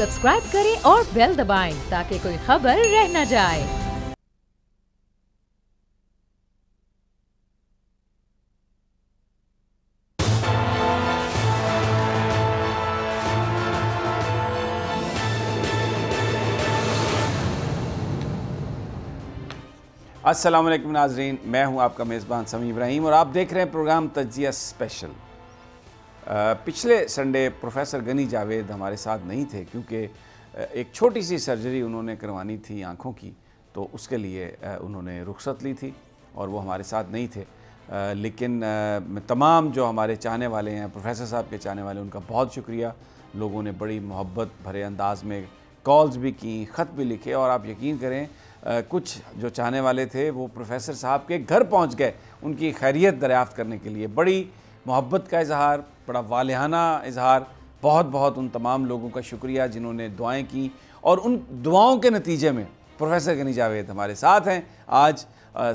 Subscribe करें और bell दबाएं ताकि कोई खबर रह न जाए। अस्सलाम वालेकुम नाज़रीन, मैं हूं आपका मेज़बान समी इब्राहिम और आप देख रहे हैं प्रोग्राम तज्ज़िया स्पेशल। पिछले संडे प्रोफेसर गनी जावेद हमारे साथ नहीं थे क्योंकि एक छोटी सी सर्जरी उन्होंने करवानी थी आँखों की, तो उसके लिए उन्होंने रुखसत ली थी और वो हमारे साथ नहीं थे। लेकिन तमाम जो हमारे चाहने वाले हैं, प्रोफेसर साहब के चाहने वाले, उनका बहुत शुक्रिया। लोगों ने बड़ी मोहब्बत भरे अंदाज में कॉल्स भी की, ख़त भी लिखे और आप यकीन करें कुछ जो चाहने वाले थे वो प्रोफेसर साहब के घर पहुंच गए उनकी खैरियत दरियाफ़्त करने के लिए। बड़ी मोहब्बत का इजहार, बड़ा वालिहाना इजहार। बहुत बहुत उन तमाम लोगों का शुक्रिया जिन्होंने दुआएं की और उन दुआओं के नतीजे में प्रोफेसर गनी जावेद हमारे साथ हैं आज।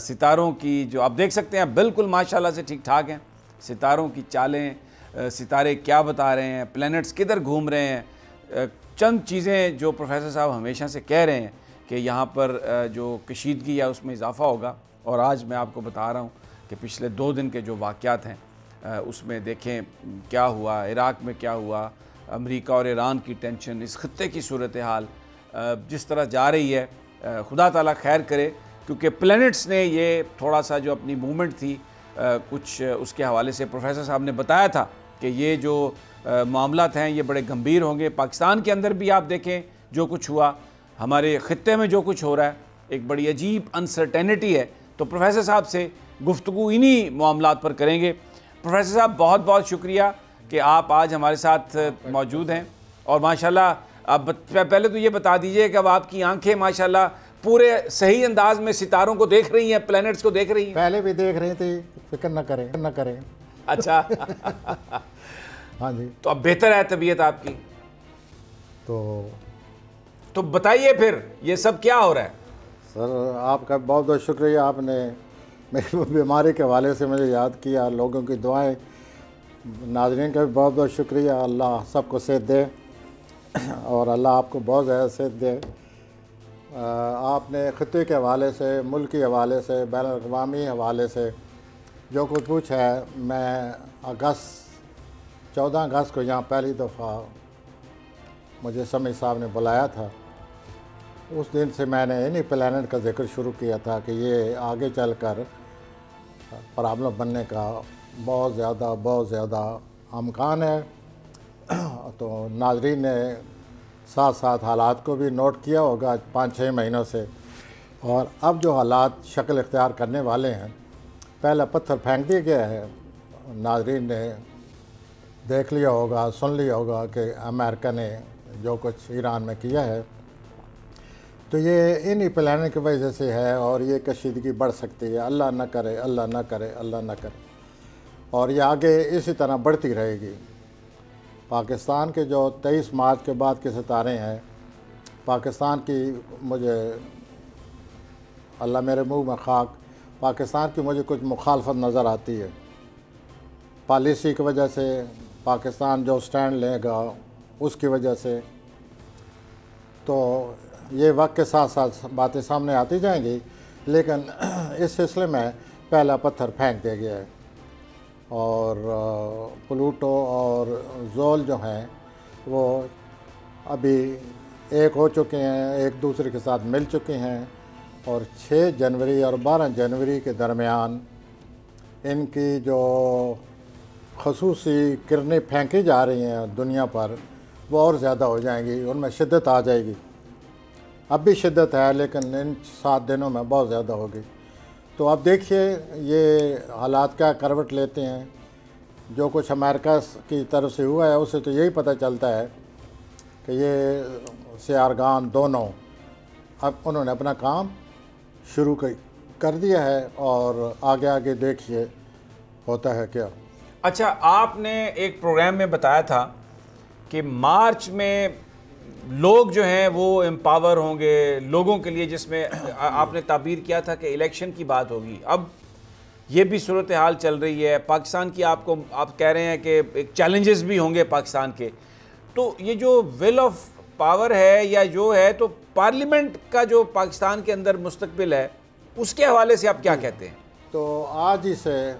सितारों की जो आप देख सकते हैं बिल्कुल माशाल्लाह से ठीक ठाक हैं। सितारों की चालें, सितारे क्या बता रहे हैं, प्लैनेट्स किधर घूम रहे हैं, चंद चीज़ें जो प्रोफेसर साहब हमेशा से कह रहे हैं कि यहाँ पर जो कशीदगी है उसमें इजाफ़ा होगा। और आज मैं आपको बता रहा हूँ कि पिछले 2 दिन के जो वाक़यात हैं उसमें देखें क्या हुआ, इराक़ में क्या हुआ, अमेरिका और ईरान की टेंशन, इस ख़त्ते की सूरत हाल जिस तरह जा रही है, खुदा ताला खैर करे। क्योंकि प्लैनेट्स ने ये थोड़ा सा जो अपनी मूवमेंट थी कुछ उसके हवाले से प्रोफेसर साहब ने बताया था कि ये जो मामलात हैं ये बड़े गंभीर होंगे। पाकिस्तान के अंदर भी आप देखें जो कुछ हुआ, हमारे ख़त्ते में जो कुछ हो रहा है, एक बड़ी अजीब अनसर्टेनिटी है। तो प्रोफेसर साहब से गुफ्तगू इन्हीं मामलात पर करेंगे। प्रोफेसर साहब बहुत बहुत शुक्रिया कि आप आज हमारे साथ मौजूद हैं और माशाल्लाह अब पहले तो ये बता दीजिए कि अब आपकी आंखें माशाल्लाह पूरे सही अंदाज में सितारों को देख रही हैं, प्लैनेट्स को देख रही हैं। पहले भी देख रही थी, फिक्र न करें। अच्छा हाँ जी, तो अब बेहतर है तबीयत आपकी? तो बताइए फिर ये सब क्या हो रहा है? सर आपका बहुत बहुत शुक्रिया, आपने मेरी बीमारी के हवाले से मुझे याद किया। लोगों की दुआएं, नाज़रीन का भी बहुत बहुत शुक्रिया। अल्लाह सबको सेहत दे और अल्लाह आपको बहुत ज़्यादा सेहत दे। आपने ख़त्ते के हवाले से, मुल्क के हवाले से, बैनुल-अक़वामी हवाले से जो कुछ पूछा है, मैं 14 अगस्त को यहाँ पहली दफ़ा मुझे समी साहब ने बुलाया था। उस दिन से मैंने इन्हीं प्लैनेट का जिक्र शुरू किया था कि ये आगे चलकर प्रॉब्लम बनने का बहुत ज़्यादा अमकान है। तो नाज़रीन ने साथ साथ हालात को भी नोट किया होगा 5-6 महीनों से। और अब जो हालात शक्ल इख्तियार करने वाले हैं, पहला पत्थर फेंक दिया गया है। नाज़रीन ने देख लिया होगा, सुन लिया होगा कि अमेरिका ने जो कुछ ईरान में किया है, तो ये इन्हीं प्लान की वजह से है और ये कशीदगी बढ़ सकती है। अल्लाह न करे, अल्लाह न करे, अल्लाह न करे। और ये आगे इसी तरह बढ़ती रहेगी। पाकिस्तान के जो 23 मार्च के बाद के सितारे हैं, पाकिस्तान की मुझे अल्लाह मेरे मुंह में खाक, पाकिस्तान की मुझे कुछ मुखालफत नज़र आती है पॉलिसी की वजह से। पाकिस्तान जो स्टैंड लेगा उसकी वजह से, तो ये वक्त के साथ साथ बातें सामने आती जाएंगी। लेकिन इस सिलसिले में पहला पत्थर फेंक दिया गया है और प्लूटो और जोल जो हैं वो अभी एक हो चुके हैं, एक दूसरे के साथ मिल चुके हैं। और 6 जनवरी और 12 जनवरी के दरमियान इनकी जो खसूसी किरणें फेंकी जा रही हैं दुनिया पर, वो और ज़्यादा हो जाएंगी, उनमें शिद्दत आ जाएगी। अब भी शिद्दत है लेकिन इन 7 दिनों में बहुत ज़्यादा होगी। तो अब देखिए ये हालात क्या करवट लेते हैं। जो कुछ अमेरिका की तरफ से हुआ है उससे तो यही पता चलता है कि ये सियारगान दोनों अब उन्होंने अपना काम शुरू कर दिया है और आगे आगे देखिए होता है क्या। अच्छा, आपने एक प्रोग्राम में बताया था कि मार्च में लोग जो हैं वो एम्पावर होंगे लोगों के लिए, जिसमें आपने ताबीर किया था कि इलेक्शन की बात होगी। अब ये भी सूरत हाल चल रही है पाकिस्तान की। आप कह रहे हैं कि एक चैलेंजेस भी होंगे पाकिस्तान के। तो ये जो विल ऑफ पावर है या जो है, तो पार्लियामेंट का जो पाकिस्तान के अंदर मुस्तकबिल है उसके हवाले से आप क्या कहते हैं? तो आज ही से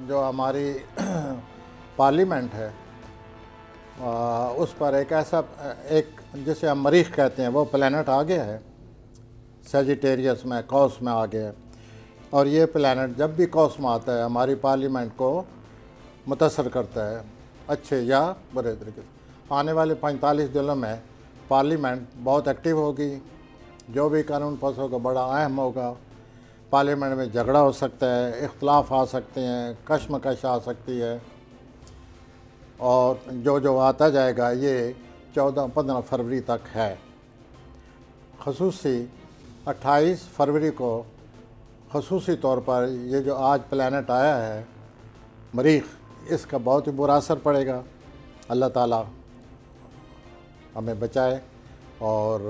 जो हमारी पार्लियामेंट है उस पर एक ऐसा एक जिसे हम मरीख कहते हैं वो प्लैनेट आ गया है, सेजिटेरियस में, कौस में आ गया है। और ये प्लैनेट जब भी कौस में आता है हमारी पार्लियामेंट को मुतासर करता है, अच्छे या बुरे तरीके से। आने वाले 45 दिनों में पार्लियामेंट बहुत एक्टिव होगी, जो भी कानून पास होगा बड़ा अहम होगा। पार्लियामेंट में झगड़ा हो सकता है, इख्तलाफ आ सकते हैं, कशमकश आ सकती है, और जो आता जाएगा ये 14-15 फरवरी तक है। खसूसी 28 फरवरी को खसूसी तौर पर ये जो आज प्लैनेट आया है मरीख, इसका बहुत ही बुरा असर पड़ेगा। अल्लाह ताला हमें बचाए और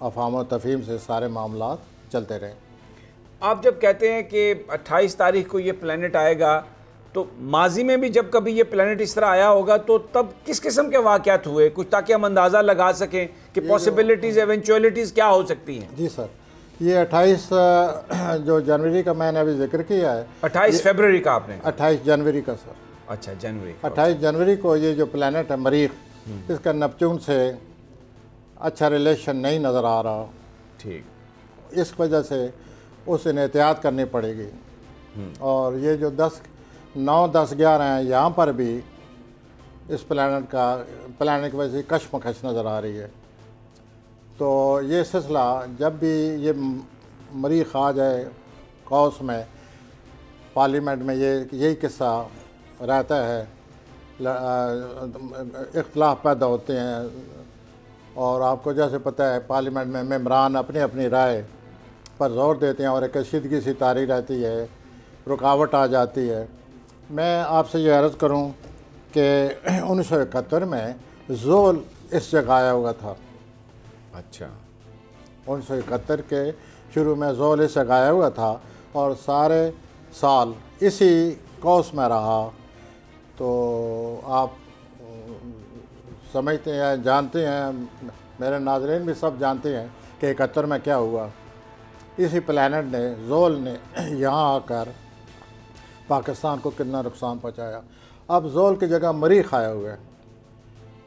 अफ़ाम व तफ़हीम से सारे मामलात चलते रहें। आप जब कहते हैं कि 28 तारीख को ये प्लैनेट आएगा, तो माजी में भी जब कभी ये प्लैनेट इस तरह आया होगा तो तब किस किस्म के वाक़यात हुए कुछ, ताकि हम अंदाज़ा लगा सकें कि पॉसिबिलिटीज़, एवेंचुअलिटीज़ क्या हो सकती हैं? जी सर, ये 28 जो जनवरी का मैंने अभी जिक्र किया है, 28 फरवरी का आपने? 28 जनवरी का सर। अच्छा, जनवरी। 28 जनवरी को ये जो प्लैनेट है मरीख, इसका नेपच्यून से अच्छा रिलेशन नहीं नज़र आ रहा। ठीक। इस वजह से उसे एहतियात करनी पड़ेगी। और ये जो 9, 10, 11 हैं, यहाँ पर भी इस प्लैनेट की वजह से कशमकश नज़र आ रही है। तो ये सिलसिला जब भी ये मरीख आ जाए कौस में, पार्लियामेंट में यही किस्सा रहता है, इख्तलाफ पैदा होते हैं। और आपको जैसे पता है पार्लियामेंट में मेंबरान अपनी अपनी राय पर जोर देते हैं और एक कशीदगी सी तारी रहती है, रुकावट आ जाती है। मैं आपसे ये अर्ज़ करूं कि 1971 में ज़ोल इस जगह आया हुआ था। अच्छा। 1971 के शुरू में ज़ोल इस जगह आया हुआ था और सारे साल इसी कौस में रहा। तो आप समझते हैं, जानते हैं, मेरे नाज़रीन भी सब जानते हैं कि 71 में क्या हुआ। इसी प्लैनेट ने, ज़ोल ने यहाँ आकर पाकिस्तान को कितना नुकसान पहुँचाया। अब ज़ोल की जगह मरीख आया हुआ है।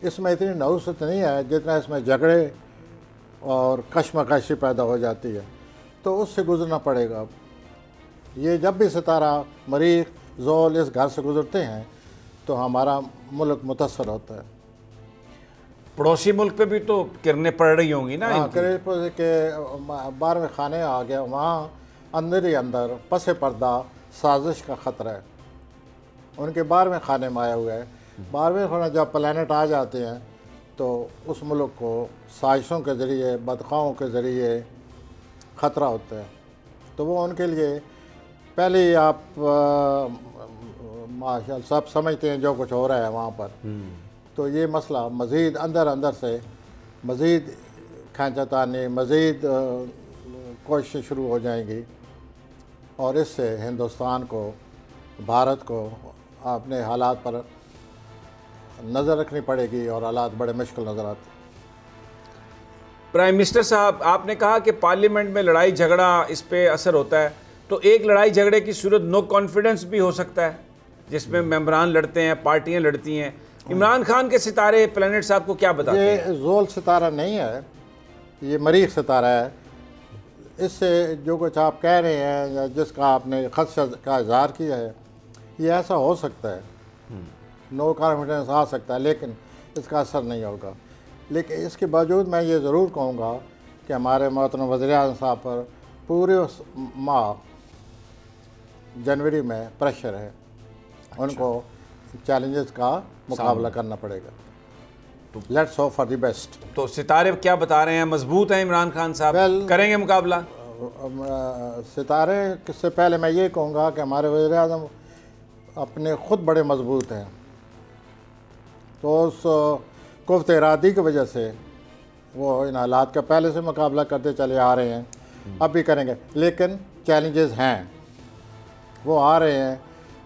इसमें इतनी नहुसत नहीं है जितना इसमें झगड़े और कशमकशी पैदा हो जाती है, तो उससे गुज़रना पड़ेगा। ये जब भी सितारा, मरीख, ज़ोल इस घर से गुज़रते हैं तो हमारा मुल्क मुतासर होता है। पड़ोसी मुल्क पे भी तो किरणें पड़ रही होंगी ना? हाँ, के 12वें खाने आ गया, वहाँ अंदर ही अंदर पसे पर्दा साजिश का ख़तरा है। उनके 12वें खाने में आया हुआ है। 12वें खाने जब प्लैनेट आ जाते हैं तो उस मुल्क को साजिशों के ज़रिए, बदखाओं के ज़रिए ख़तरा होता है। तो वो उनके लिए पहले ही आप माशाअल्लाह सब समझते हैं जो कुछ हो रहा है वहाँ पर। तो ये मसला मज़ीद अंदर से मज़ीद खींचतानी, मज़ीद कोशिशें शुरू हो जाएंगी और इससे हिंदुस्तान को, भारत को अपने हालात पर नज़र रखनी पड़ेगी और हालात बड़े मुश्किल नज़र आते। प्राइम मिनिस्टर साहब, आपने कहा कि पार्लियामेंट में लड़ाई झगड़ा इस पे असर होता है, तो एक लड़ाई झगड़े की सूरत नो कॉन्फिडेंस भी हो सकता है जिसमें मेंबरान लड़ते हैं, पार्टियां लड़ती हैं। इमरान खान के सितारे प्लैनेट साहब को क्या बताते हैं? ये ज़ोल सितारा नहीं है, ये मरीख सितारा है। इससे जो कुछ आप कह रहे हैं या जिसका आपने खदशा का इजहार किया है, ये ऐसा हो सकता है, नो कॉन्फिडेंस आ सकता है, लेकिन इसका असर नहीं होगा। लेकिन इसके बावजूद मैं ये ज़रूर कहूँगा कि हमारे मोहतरम वज़ीर-ए-आज़म साहब पर पूरे माह जनवरी में प्रेशर है। अच्छा। उनको चैलेंजेस का मुकाबला करना पड़ेगा। तो let's hope for the best. तो सितारे क्या बता रहे हैं, मजबूत हैं इमरान खान साहब? करेंगे मुकाबला? सितारे से पहले मैं ये कहूँगा कि हमारे वज़ीर-ए-आज़म अपने ख़ुद बड़े मजबूत हैं, तो उस कुव्वत इरादी की वजह से वो इन हालात का पहले से मुकाबला करते चले आ रहे हैं, अब भी करेंगे। लेकिन चैलेंजेस हैं, वो आ रहे हैं,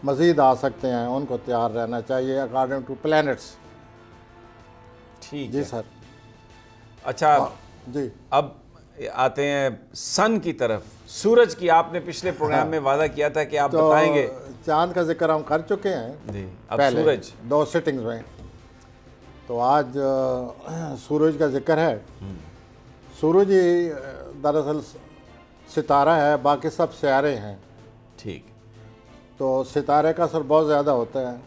मज़ीद आ सकते हैं, उनको तैयार रहना चाहिए अकॉर्डिंग टू प्लैनेट्स। ठीक जी है सर। अच्छा जी। अब आते हैं सन की तरफ, सूरज की। आपने पिछले प्रोग्राम में वादा किया था कि आप तो बताएंगे। चांद का जिक्र हम कर चुके हैं जी, अब पहले सूरज। 2 सिटिंग्स में। तो आज सूरज का जिक्र है। सूरज ही दरअसल सितारा है, बाकी सब सितारे हैं। ठीक। तो सितारे का असर बहुत ज़्यादा होता है।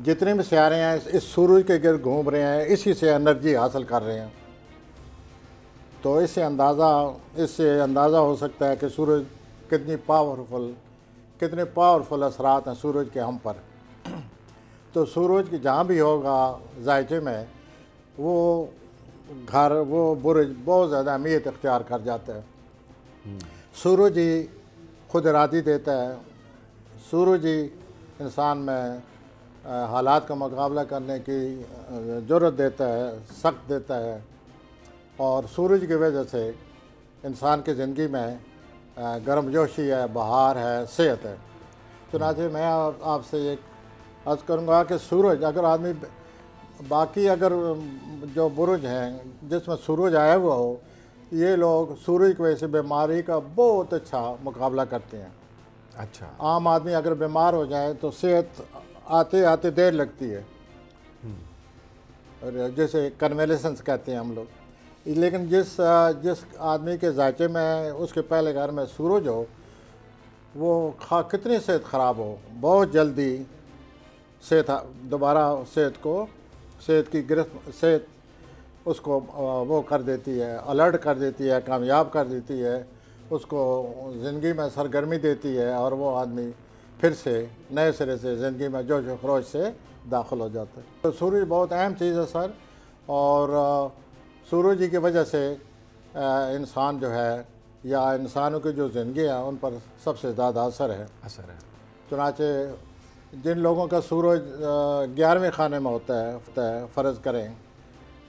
जितने भी सितारे हैं इस सूरज के गिर्द घूम रहे हैं, इसी से एनर्जी हासिल कर रहे हैं। तो इससे अंदाज़ा हो सकता है कि सूरज कितने पावरफुल असरात हैं सूरज के हम पर। तो सूरज की जहाँ भी होगा जायचे में, वो घर, वो बुर्ज बहुत ज़्यादा अहमियत इख्तियार कर जाता है। सूरज ही खुद इरादी देता है, सूरज ही इंसान में हालात का मुकाबला करने की ज़रूरत देता है, सख्त देता है। और सूरज की वजह से इंसान की ज़िंदगी में गर्मजोशी है, बहार है, सेहत है। चुनांचे मैं आपसे एक अर्ज़ करूँगा कि सूरज अगर आदमी बाकी अगर जो बुरुज हैं जिसमें सूरज आया हुआ हो, ये लोग सूरज की वजह से बीमारी का बहुत अच्छा मुकाबला करते हैं। अच्छा। आम आदमी अगर बीमार हो जाए तो सेहत आते आते देर लगती है, और जैसे कन्वेलेसेंस कहते हैं हम लोग। लेकिन जिस आदमी के जायचे में उसके पहले घर में सूरज हो, वो कितनी सेहत ख़राब हो, बहुत जल्दी दोबारा सेहत उसको वो कर देती है, अलर्ट कर देती है, कामयाब कर देती है, उसको ज़िंदगी में सरगर्मी देती है, और वो आदमी फिर से नए सिरे से ज़िंदगी में जोश व खरोश से दाखिल हो जाता है। तो सूरज बहुत अहम चीज़ है सर, और सूरज जी की वजह से इंसान जो है या इंसानों की जो ज़िंदगी है उन पर सबसे ज़्यादा असर है। चुनाचे जिन लोगों का सूरज 11वें खाने में होता है, फ़र्ज़ करें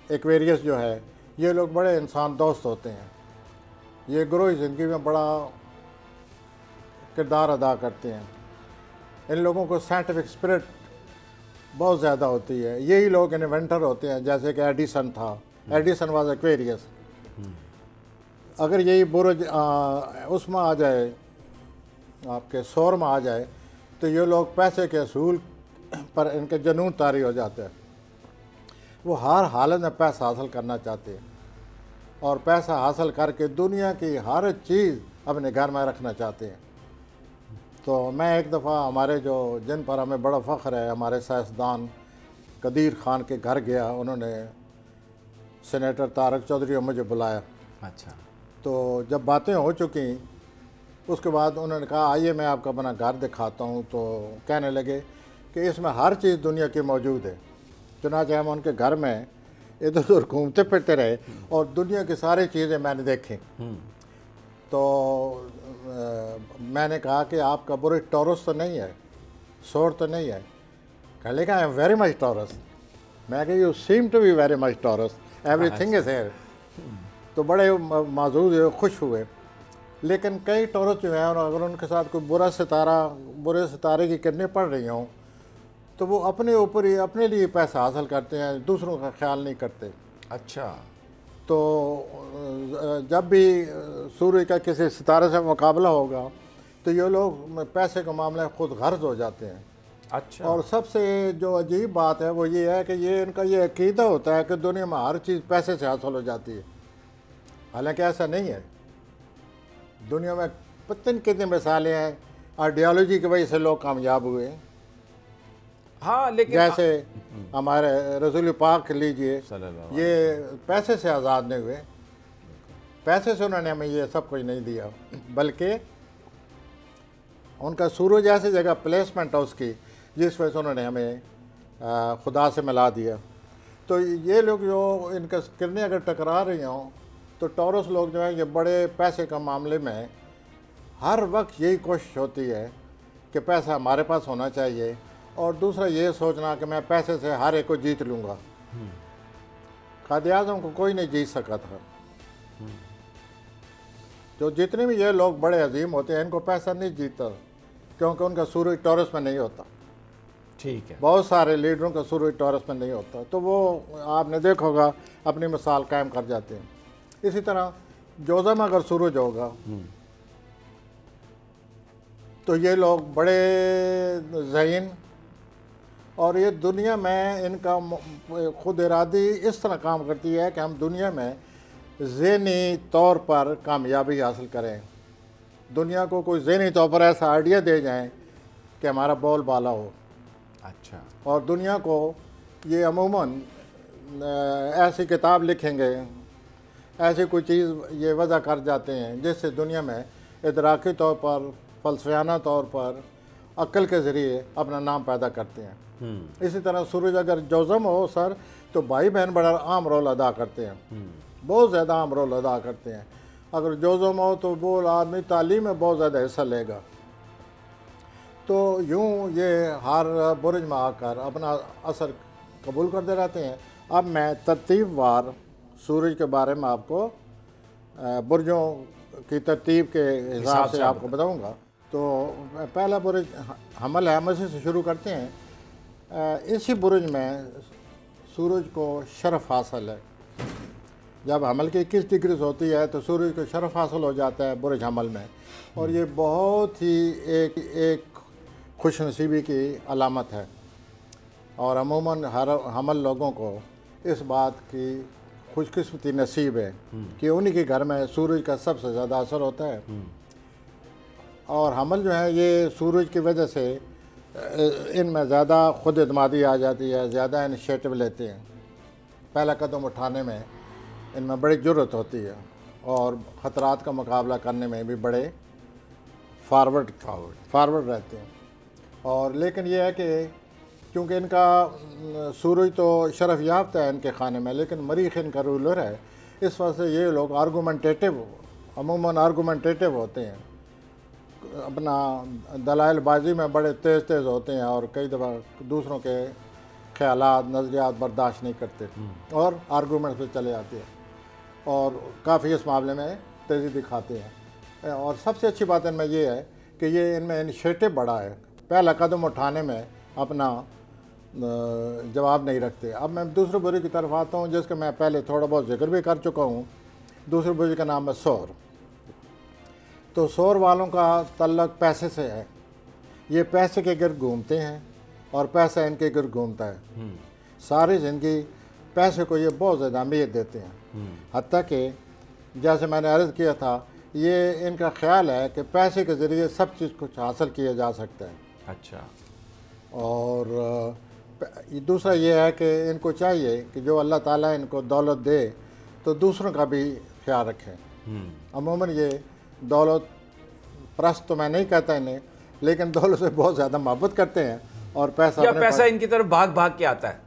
एक्वेरियस जो है, ये लोग बड़े इंसान दोस्त होते हैं। ये ग्रोही ज़िंदगी में बड़ा किरदार अदा करते हैं। इन लोगों को साइंटिफिक स्पिरिट बहुत ज़्यादा होती है। यही लोग इन्वेंटर होते हैं, जैसे कि एडिसन था। Edison was Aquarius. अगर यही बुर्ज उसमें आ जाए, आपके सौर में आ जाए, तो ये लोग पैसे के असूल पर इनके जुनून तारी हो जाते हैं। वो हर हालत में पैसा हासिल करना चाहते हैं, और पैसा हासिल करके दुनिया की हर चीज़ अपने घर में रखना चाहते हैं। तो मैं एक दफ़ा हमारे जिन पर हमें बड़ा फ़ख्र है, हमारे साइंसदान कदीर ख़ान के घर गया। उन्होंने सेनेटर तारक चौधरी को मुझे बुलाया। अच्छा। तो जब बातें हो चुकी, उसके बाद उन्होंने कहा आइए मैं आपको अपना घर दिखाता हूँ। तो कहने लगे कि इसमें हर चीज़ दुनिया की मौजूद है। चुनांचे हम उनके घर में इधर उधर घूमते फिरते रहे, और दुनिया की सारी चीज़ें मैंने देखी। तो मैंने कहा कि आपका बुर्ज टॉरस तो नहीं है, सौर तो नहीं है? कहने लगा I am very much Taurus. मैं कहा you seem to be very much Taurus, everything is here. तो बड़े माजूज हुए, खुश हुए। लेकिन कई टॉरस जो हैं, अगर उनके साथ कोई बुरे सितारे की किरणें पड़ रही हों, तो वो अपने ऊपर ही अपने लिए पैसा हासिल करते हैं, दूसरों का ख्याल नहीं करते। अच्छा। तो जब भी सूर्य का किसी सितारे से मुकाबला होगा, तो ये लोग पैसे के मामले में खुद गर्ज हो जाते हैं। अच्छा। और सबसे जो अजीब बात है वो ये है कि ये इनका ये अकीदा होता है कि दुनिया में हर चीज़ पैसे से हासिल हो जाती है। हालांकि ऐसा नहीं है। दुनिया में पता नहीं कितनी मिसालें हैं, आइडियोलॉजी की वजह से लोग कामयाब हुए। हाँ, लेकिन जैसे हमारे रसूल पाक लीजिए, ये पैसे से आज़ाद नहीं हुए। पैसे से उन्होंने हमें ये सब कुछ नहीं दिया, बल्कि उनका सूरज ऐसी जगह प्लेसमेंट है उसकी, जिस वजह से उन्होंने हमें खुदा से मिला दिया। तो ये लोग जो इनका किरणें अगर टकरा रही हों, तो टॉरस लोग जो हैं ये बड़े पैसे का मामले में हर वक्त यही कोशिश होती है कि पैसा हमारे पास होना चाहिए, और दूसरा ये सोचना कि मैं पैसे से हर एक को जीत लूँगा। कायद-ए-आज़म को कोई नहीं जीत सका था। जो जितने भी ये लोग बड़े अजीम होते हैं, इनको पैसा नहीं जीतता, क्योंकि उनका सूरज टॉरस में नहीं होता। ठीक है। बहुत सारे लीडरों का सूरज टॉरस में नहीं होता, तो वो आपने देखा होगा अपनी मिसाल कायम कर जाते हैं। इसी तरह जोजा में अगर सूरज होगा तो ये लोग बड़े ज़हीन, और ये दुनिया में इनका खुद इरादी इस तरह काम करती है कि हम दुनिया में ज़हनी तौर पर कामयाबी हासिल करें, दुनिया को कोई ज़हनी तौर पर ऐसा आइडिया दे जाएं कि हमारा बोल बाला हो। अच्छा। और दुनिया को ये अमूमन ऐसी किताब लिखेंगे, ऐसी कोई चीज़ ये वजह कर जाते हैं जिससे दुनिया में इदराकी तौर पर, फ़लसफ़ाना तौर पर, अक्ल के ज़रिए अपना नाम पैदा करते हैं। इसी तरह सूरज अगर जोज़म हो सर, तो भाई बहन बड़ा अहम रोल अदा करते हैं, बहुत ज़्यादा अहम रोल अदा करते हैं। अगर जोज़म हो तो वो आदमी तालीम में बहुत ज़्यादा हिस्सा लेगा। तो यूँ ये हर बुर्ज में आकर अपना असर कबूल करते रहते हैं। अब मैं तरतीबवार सूरज के बारे में आपको बुर्जों की तरतीब के हिसाब से आपको बताऊंगा। तो पहला बुर्ज हमल है, हम इसी से शुरू करते हैं। इसी बुर्ज में सूरज को शरफ हासिल है। जब हमल की 21 डिग्री होती है तो सूरज को शरफ हासिल हो जाता है बुर्ज हमल में, और ये बहुत ही एक खुशनसीबी की अलामत है। और अमूमन हर हमल लोगों को इस बात की खुशकिस्मती नसीब है कि उन्हीं के घर में सूरज का सबसे ज़्यादा असर होता है। और हमल जो है ये सूरज की वजह से इनमें ज़्यादा खुद एतमादी आ जाती है, ज़्यादा इनिशिएटिव लेते हैं, पहला कदम उठाने में इनमें बड़ी ज़रूरत होती है, और ख़तरात का मुकाबला करने में भी बड़े फारवर्ड रहते हैं। और लेकिन यह है कि क्योंकि इनका सूरज तो शरफ याफ्ता है इनके खाने में, लेकिन मरीख इनका रूलर है, इस वजह से ये लोग अमूमन आर्गूमेंटेटिव होते हैं, अपना दलाइलबाजी में बड़े तेज़ होते हैं, और कई दफ़ा दूसरों के ख़यालात नज़रियात बर्दाश्त नहीं करते और आर्गूमेंट पे चले आते हैं, और काफ़ी इस मामले में तेज़ी दिखाते हैं। और सबसे अच्छी बात इनमें ये है कि ये इनमें इनिशिएटिव बड़ा है, पहला कदम उठाने में अपना जवाब नहीं रखते। अब मैं दूसरे बुर्ज की तरफ आता हूँ, जिसका मैं पहले थोड़ा बहुत जिक्र भी कर चुका हूँ। दूसरे बुर्ज का नाम है सौर। तो सौर वालों का तल्लक पैसे से है, ये पैसे के गिर्द घूमते हैं और पैसा इनके गिर्द घूमता है। सारी ज़िंदगी पैसे को ये बहुत ज़्यादा अहमियत देते हैं, हत्ता कि जैसे मैंने अर्ज़ किया था, ये इनका ख्याल है कि पैसे के ज़रिए सब चीज़ कुछ हासिल किया जा सकता है। अच्छा। और दूसरा ये है कि इनको चाहिए कि जो अल्लाह ताला इनको दौलत दे तो दूसरों का भी ख्याल रखें। अमूमन ये दौलत परस्त तो मैं नहीं कहता इन्हें, लेकिन दौलत से बहुत ज़्यादा मोहब्बत करते हैं, और पैसा इनकी तरफ भाग भाग के आता है।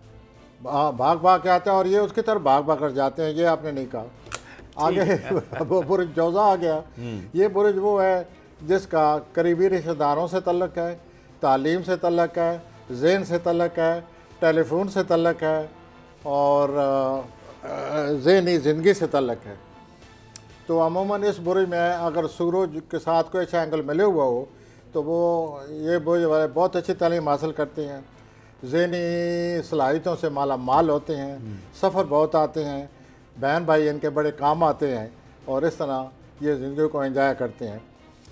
भाग भाग के आता है, और ये उसकी तरफ भाग भाग कर जाते हैं। ये आपने नहीं कहा। आगे वो बुर्ज जोज़ा आ गया। ये बुर्ज वो है जिसका करीबी रिश्तेदारों से तल्लक है, तालीम से तल्लक है, ज़हन से तल्लक है, टेलीफोन से तल्लक है, और ज़हनी ज़िंदगी से तल्लक है। तो अमूमन इस बुर्ज में अगर सूरज के साथ कोई अच्छा एंगल मिले हुआ हो तो वो ये बुर्ज वाले बहुत अच्छी तालीम हासिल करते हैं, ज़हनी सलाहियतों से माला माल होते हैं, सफ़र बहुत आते हैं, बहन भाई इनके बड़े काम आते हैं, और इस तरह ये ज़िंदगी को एंजॉय करते हैं।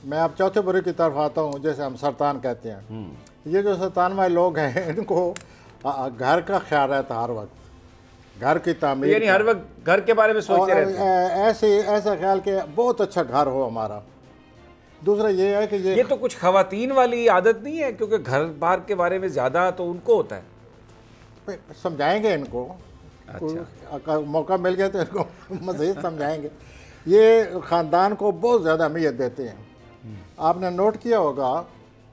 मैं अब चौथे बुर्ज की तरफ आता हूँ, जैसे हम सरतान कहते हैं। ये जो सरतान वाले लोग हैं, इनको घर का ख्याल रहता है हर वक्त, घर की तामीर, यानी हर वक्त घर के बारे में सोचते रहते हैं। ऐसा ख्याल कि बहुत अच्छा घर हो हमारा। दूसरा ये है कि ये तो कुछ खवातीन वाली आदत नहीं है, क्योंकि घर बार के बारे में ज़्यादा तो उनको होता है। समझाएंगे इनको। अच्छा। मौका मिल गया तो इनको मज़ीद समझाएंगे। ये ख़ानदान को बहुत ज़्यादा अहमियत देते हैं। आपने नोट किया होगा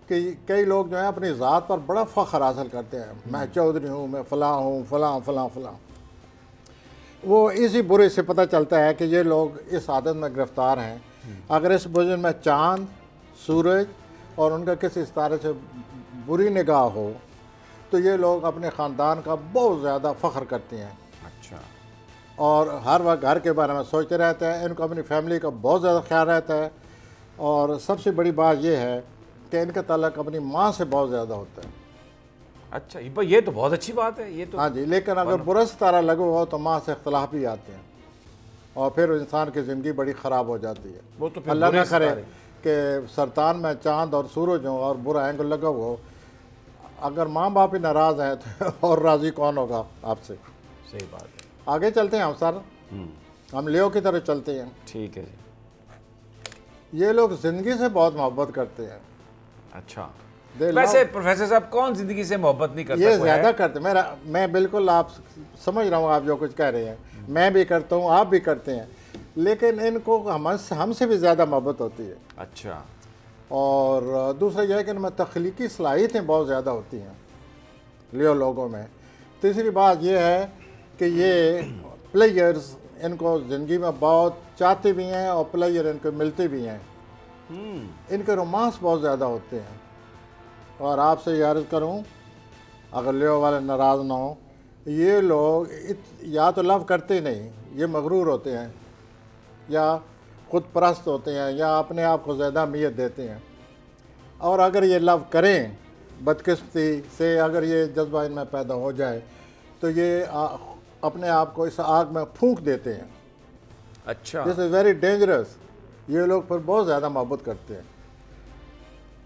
कि कई लोग जो हैं अपनी ज़ात पर बड़ा फ़ख्र हासिल करते हैं, मैं चौधरी हूँ, मैं फ़लाँ हूँ, फ़लाँ। वो इसी बुर्ज से पता चलता है कि ये लोग इस आदत में गिरफ़्तार हैं। अगर इस बुर्ज में चाँद, सूरज और उनका किसी सितारे से बुरी निगाह हो तो ये लोग अपने ख़ानदान का बहुत ज़्यादा फ़ख्र करते हैं। अच्छा। और हर वक्त घर के बारे में सोचते रहते हैं, इनको अपनी फैमिली का बहुत ज़्यादा ख्याल रहता है। और सबसे बड़ी बात यह है कि इनका ताल्लुक़ अपनी माँ से बहुत ज़्यादा होता है। अच्छा, ये तो बहुत अच्छी बात है, ये तो। हाँ जी, लेकिन अगर बुरा सितारा लगा हो तो माँ से इख्तलाफ भी आते हैं और फिर इंसान की ज़िंदगी बड़ी ख़राब हो जाती है। वो तो फिर अल्लाह ना करे सितारे। कि सरतान में चांद और सूरज हो और बुरा एंगल लगा हो, अगर माँ बाप ही नाराज़ हैं तो और राज़ी कौन होगा आपसे। सही बात है। आगे चलते हैं हम सर, हम लियो की तरफ चलते हैं। ठीक है जी। ये लोग ज़िंदगी से बहुत मोहब्बत करते हैं। अच्छा, They वैसे love- प्रोफेसर साहब कौन जिंदगी से मोहब्बत नहीं करता? ये कोई ज़्यादा है? करते, मैं बिल्कुल आप समझ रहा हूँ आप जो कुछ कह रहे हैं, मैं भी करता हूँ, आप भी करते हैं, लेकिन इनको हमसे भी ज़्यादा मोहब्बत होती है। अच्छा। और दूसरा यह है कि इनमें तख्लीकी सलाहियतें बहुत ज़्यादा होती हैं लियो लोगों में। तीसरी बात यह है कि ये प्लेयर्स इनको ज़िंदगी में बहुत चाहते भी हैं और प्लेयर इनको मिलते भी हैं। इनके रोमांस बहुत ज़्यादा होते हैं। और आपसे ये अर्ज़ करूं, अगर लियो वाले नाराज़ ना हो, ये लोग या तो लव करते नहीं, ये मगरूर होते हैं या खुद परस्त होते हैं या अपने आप को ज़्यादा अहमियत देते हैं। और अगर ये लव करें बदकिस्मती से, अगर ये जज्बा इनमें पैदा हो जाए तो ये अपने आप को इस आग में फूंक देते हैं। अच्छा। This is very dangerous. ये लोग फिर बहुत ज़्यादा मोहब्बत करते हैं।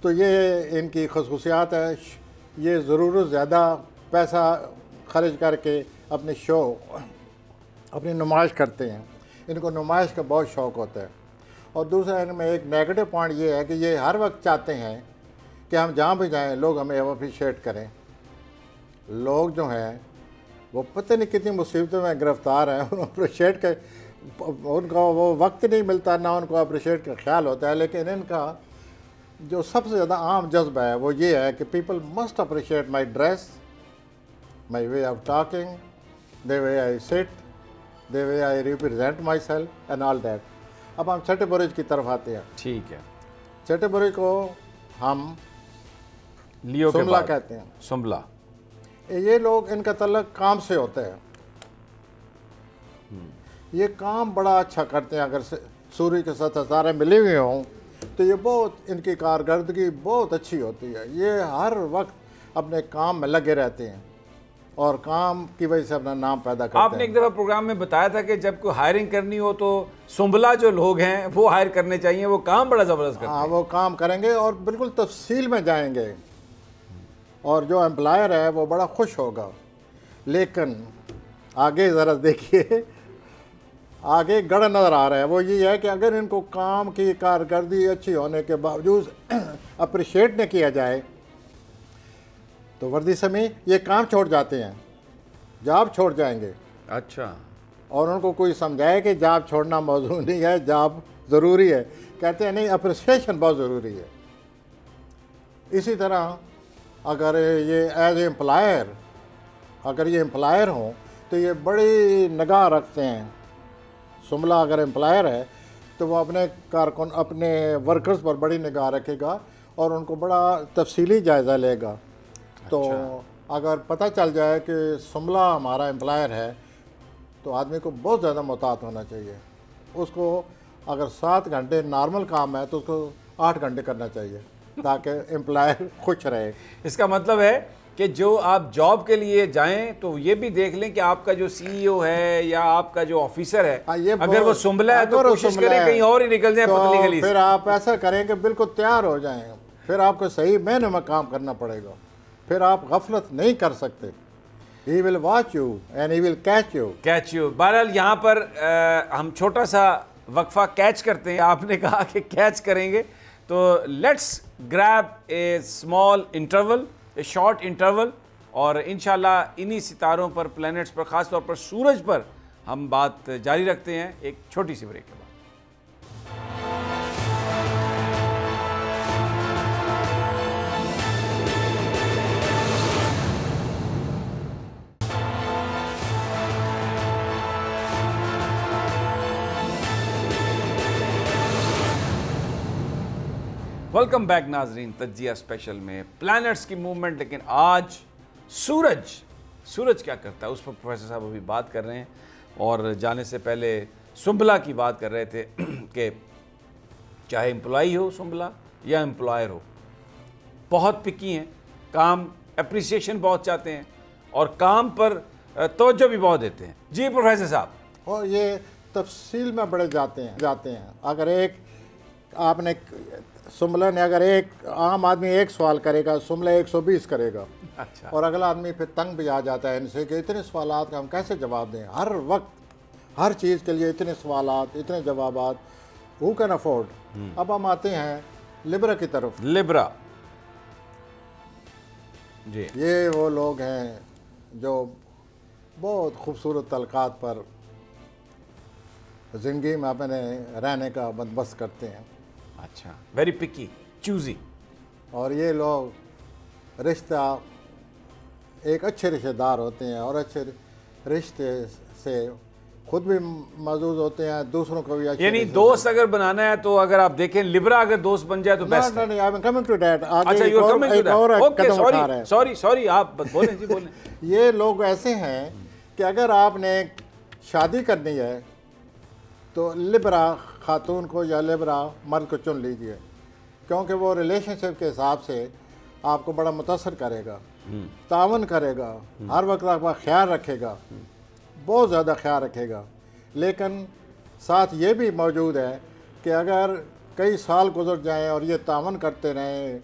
तो ये इनकी खसूसियात है। ये ज़रूर ज़्यादा पैसा खर्च करके अपने शो, अपनी नुमाइश करते हैं। इनको नुमाइश का बहुत शौक़ होता है। और दूसरा इनमें एक नेगेटिव पॉइंट ये है कि ये हर वक्त चाहते हैं कि हम जहाँ भी जाएं लोग हमें अप्रिशिएट करें। लोग जो हैं वो पता नहीं कितनी मुसीबतों में गिरफ़्तार हैं, उनको अप्रिशिएट कर, उनको वो वक्त नहीं मिलता, ना उनको अप्रिशिएट का ख्याल होता है। लेकिन इनका जो सबसे ज़्यादा आम जज्बा है वो ये है कि people must appreciate my dress, my way of talking, the way I sit, the way I represent my self and all that. अब हम छठे बुरुज की तरफ आते हैं। ठीक है। छठे बुरुज को हम लियो के सुमला बाद कहते हैं। सुमला। ये लोग, इनका तल्लक काम से होता है। ये काम बड़ा अच्छा करते हैं। अगर सूर्य के साथ सितारे मिले हुए हों तो ये बहुत, इनकी कारकर्दगी बहुत अच्छी होती है। ये हर वक्त अपने काम में लगे रहते हैं और काम की वजह से अपना नाम पैदा करते हैं। आपने एक दफ़ा प्रोग्राम में बताया था कि जब कोई हायरिंग करनी हो तो सुंबला जो लोग हैं वो हायर करने चाहिए, वो काम बड़ा ज़बरदस्त करते हैं। हाँ, वो काम करेंगे और बिल्कुल तफसील में जाएंगे और जो एम्प्लॉयर है वो बड़ा खुश होगा। लेकिन आगे ज़रा देखिए, आगे गड़ नज़र आ रहा है। वो ये है कि अगर इनको काम की कारकर्दगी अच्छी होने के बावजूद अप्रिशिएट न किया जाए तो वर्दी समय ये काम छोड़ जाते हैं, जॉब छोड़ जाएंगे। अच्छा। और उनको कोई समझाए कि जॉब छोड़ना मौजूद नहीं है, जॉब ज़रूरी है, कहते हैं नहीं, अप्रिसिएशन बहुत ज़रूरी है। इसी तरह अगर ये एज एम्प्लॉयर, अगर ये एम्प्लॉयर हों तो ये बड़ी निगाह रखते हैं। सुमला अगर एम्प्लॉयर है तो वो अपने कारकुन, अपने वर्कर्स पर बड़ी निगाह रखेगा और उनको बड़ा तफसीली जायज़ा लेगा। तो अगर पता चल जाए कि सुमला हमारा एम्प्लॉयर है तो आदमी को बहुत ज़्यादा मुतात होना चाहिए। उसको अगर 7 घंटे नॉर्मल काम है तो उसको 8 घंटे करना चाहिए ताकि एम्प्लॉयर खुश रहे। इसका मतलब है कि जो आप जॉब के लिए जाएं तो ये भी देख लें कि आपका जो सीईओ है या आपका जो ऑफिसर है, अगर वो सुंबला है तो कोशिश करें कहीं और ही निकल जाए पतली गली से। फिर आप ऐसा करें कि बिल्कुल तैयार हो जाएं, फिर आपको सही मेहनत में काम करना पड़ेगा, फिर आप गफलत नहीं कर सकते। He will watch you and he will catch you. Catch you. बहरहाल यहाँ पर हम छोटा सा वक्फा कैच करते हैं। आपने कहा कि कैच करेंगे तो let's grab A small interval, A short interval, और इंशाल्लाह इन्हीं सितारों पर, प्लैनेट्स पर, ख़ास तौर पर सूरज पर हम बात जारी रखते हैं एक छोटी सी ब्रेक के बाद। वेलकम बैक नाजरीन, तज्जिया स्पेशल में प्लैनेट्स की मूवमेंट। लेकिन आज सूरज क्या करता है उस पर प्रोफेसर साहब अभी बात कर रहे हैं। और जाने से पहले सुंबला की बात कर रहे थे कि चाहे एम्प्लॉई हो सुंबला या एम्प्लॉयर हो, बहुत पिकी हैं, काम अप्रिसिएशन बहुत चाहते हैं और काम पर तवज्जो भी बहुत देते हैं। जी प्रोफेसर साहब। और ये तफसील में बड़े जाते हैं। अगर एक आपने सुमला ने अगर एक आम आदमी एक सवाल करेगा, सुमला 120 करेगा। अच्छा। और अगला आदमी फिर तंग भी आ जाता है इनसे कि इतने सवालात का हम कैसे जवाब दें, हर वक्त हर चीज़ के लिए इतने सवालात, इतने जवाबात, हु कैन अफोर्ड। अब हम आते हैं लिब्रा की तरफ। लिब्रा जी, ये वो लोग हैं जो बहुत खूबसूरत तलक़ात पर ज़िंदगी में अपने रहने का बंदोबस्त करते हैं। अच्छा, वेरी पिकी, चूजी। और ये लोग रिश्ता एक अच्छे रिश्तेदार होते हैं और अच्छे रिश्ते से खुद भी मौजूद होते हैं, दूसरों को भी। यानी दोस्त अगर बनाना है तो अगर आप देखें लिब्रा अगर दोस्त बन जाए तो बेस्ट है। नहीं, कमिंग टू दैट। अच्छा, you are coming to that. Okay, sorry, आप बोलें जी, बोलें। ये लोग ऐसे हैं कि अगर आपने शादी करनी है तो लिब्रा खातून को या लिब्रा मर्द को चुन लीजिए, क्योंकि वो रिलेशनशिप के हिसाब से आपको बड़ा मुतासर करेगा, तावन करेगा, हर वक्त आपका ख्याल रखेगा, बहुत ज़्यादा ख्याल रखेगा। लेकिन साथ ये भी मौजूद है कि अगर कई साल गुजर जाएं और ये तावन करते रहें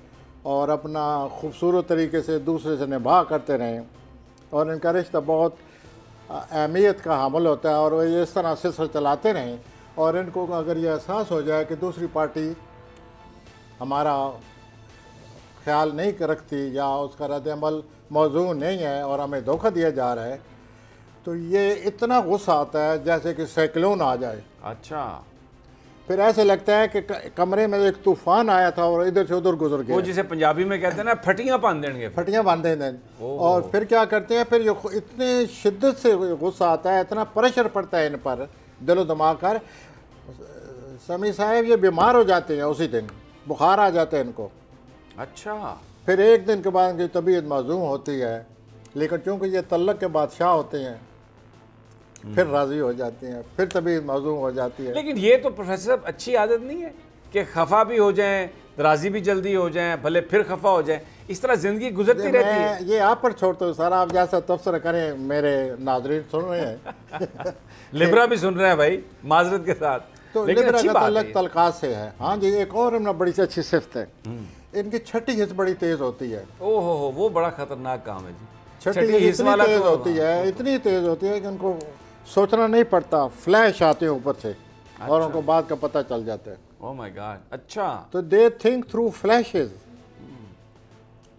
और अपना खूबसूरत तरीके से दूसरे से निभा करते रहें और इनका रिश्ता बहुत अहमियत का हामिल होता है और वो इस तरह सिलसिला चलाते रहें और इनको अगर ये एहसास हो जाए कि दूसरी पार्टी हमारा ख्याल नहीं रखती या उसका रद्द-ए-अमल मौजूद नहीं है और हमें धोखा दिया जा रहा है, तो ये इतना गुस्सा आता है जैसे कि साइक्लोन आ जाए। अच्छा। फिर ऐसे लगता है कि कमरे में एक तूफान आया था और इधर से उधर गुजर गया। वो जिसे पंजाबी में कहते हैं ना, फटियां बांध देंगे, फटियां बांध देंगे। और फिर क्या करते हैं, फिर इतने शिद्दत से गुस्सा आता है, इतना प्रेशर पड़ता है इन पर दिलो दिमाग पर। समी साहब ये बीमार हो जाते हैं, उसी दिन बुखार आ जाते हैं इनको। अच्छा। फिर एक दिन के बाद इनकी तबीयत माजूम होती है, लेकिन चूंकि ये तल्लक के बादशाह होते हैं फिर राज़ी हो जाते हैं, फिर तबीयत माजूम हो जाती है। लेकिन ये तो प्रोफेसर साहब अच्छी आदत नहीं है कि खफा भी हो जाएं, राज़ी भी जल्दी हो जाएं, भले फिर खफा हो जाएं, इस तरह ज़िंदगी गुजरती रहती है। ये आप पर छोड़ते हो सर, आप जैसा तबसरा करें, मेरे नाज़रीन सुन रहे हैं। लिब्रा भी सुन रहे हैं भाई, माजरत के साथ। तो लेकिन लिब्रा अच्छी का बात तल्लक तलक़ात से है। हाँ जी, एक और इनमें बड़ी सी अच्छी सिफ्त है, इनकी छठी हिस्स बड़ी तेज़ होती है। ओहो हो, वो बड़ा खतरनाक काम है जी। छठी हिस्स वाला तेज़ होती है, इतनी तेज़ होती है कि उनको सोचना नहीं पड़ता, फ्लैश आते हैं ऊपर से और उनको बात का पता चल जाता है। Oh my God. अच्छा। तो they think through flashes.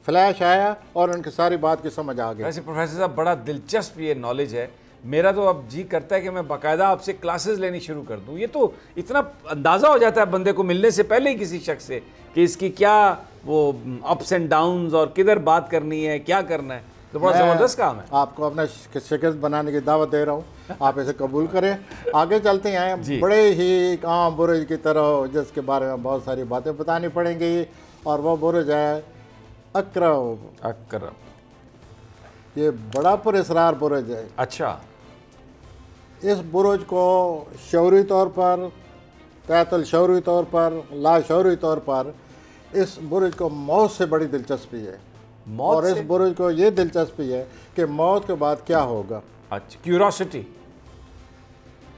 Flash आया और उनकी सारी बात की समझ आ गई। वैसे प्रोफेसर साहब बड़ा दिलचस्प ये नॉलेज है, मेरा तो अब जी करता है कि मैं बाकायदा आपसे क्लासेस लेनी शुरू कर दूं। ये तो इतना अंदाज़ा हो जाता है बंदे को मिलने से पहले ही किसी शख्स से कि इसकी क्या वो अप्स एंड डाउन्स और किधर बात करनी है, क्या करना है। तो बड़ा ज़बरदस्त काम है। आपको अपना शिकस्त बनाने की दावत दे रहा हूँ, आप इसे कबूल करें। आगे चलते हैं बड़े ही आम बुरुज की तरह, जिसके बारे में बहुत सारी बातें बतानी पड़ेंगी, और वो बुरुज है अकरब। अकरब ये बड़ा पुरअसरार बुरुज है। अच्छा। इस बुरुज को शौरी तौर पर, तहतल शौरी तौर पर, लाशौरी तौर पर इस बुरुज को मौत से बड़ी दिलचस्पी है। और इस बुरुज को ये दिलचस्पी है कि मौत के बाद क्या होगा। अच्छा, क्यूरोसिटी।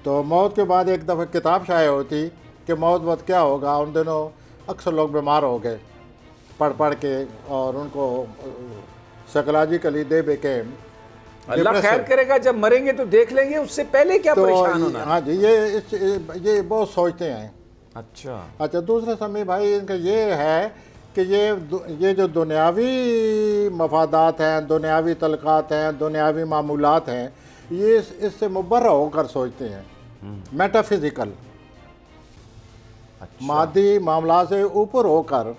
तो मौत के बाद एक दफ़ा किताब शाये होती कि मौत बाद क्या होगा। उन दिनों अक्सर लोग बीमार हो गए पढ़ के, और उनको साइकोलॉजिकली दे बिकेम। अल्लाह खैर करेगा, जब मरेंगे तो देख लेंगे, उससे पहले क्या परेशान होना। हाँ जी, ये बहुत सोचते हैं। अच्छा, दूसरा समय भाई इनका ये है कि ये जो दुनियावी मफादात हैं, दुनियावी तलक़ात हैं, दुनियावी मामूलात हैं, ये इससे मुबर्रा होकर सोचते हैं। मेटाफिज़िकल, मादी मामला से ऊपर होकर,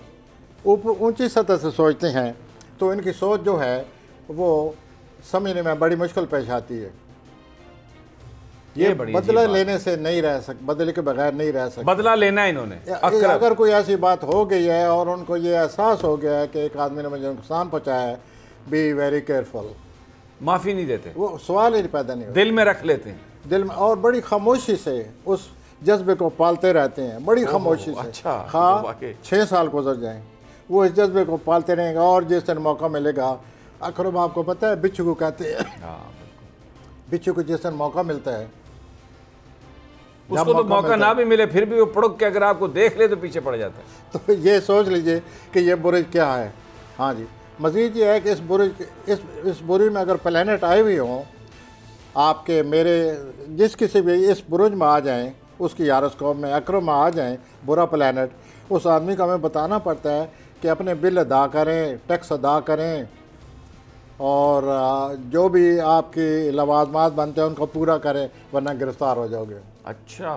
ऊंची सतह से सोचते हैं। तो इनकी सोच जो है वो समझने में बड़ी मुश्किल पेश आती है। ये बदला लेने से नहीं रह सकते, बदले के बगैर नहीं रह सकते। बदला लेना है इन्होंने। अगर कोई ऐसी बात हो गई है और उनको ये एहसास हो गया है कि एक आदमी ने मुझे नुकसान पहुंचाया है, बी वेरी केयरफुल। माफ़ी नहीं देते, वो सवाल ही पैदा नहीं होता, दिल में रख लेते हैं, दिल में, और बड़ी खामोशी से उस जज्बे को पालते रहते हैं, बड़ी खामोशी से। अच्छा, हाँ, 6 साल गुजर जाएं, वो इस जज्बे को पालते रहेंगे, और जिस दिन मौका मिलेगा अकरम आपको पता है बिच्छू को कहते हैं। हाँ बिल्कुल। बिच्छू को जिस दिन मौका मिलता है, उसको तो मौका ना भी मिले फिर भी वो पड़क के अगर आपको देख ले तो पीछे पड़ जाता है। तो ये सोच लीजिए कि ये बुरुज क्या है। हाँ जी, मज़ीद ये है कि इस बुरुज में अगर प्लैनेट आए हुए हों, आपके मेरे जिस किसी भी इस बुरुज में आ जाएं, उसकी यारोस्कोप में अकरम में आ जाएं बुरा प्लैनेट, उस आदमी को हमें बताना पड़ता है कि अपने बिल अदा करें, टैक्स अदा करें, और जो भी आपकी लवाजमात बनते हैं उनको पूरा करें, वरना गिरफ़्तार हो जाओगे। अच्छा,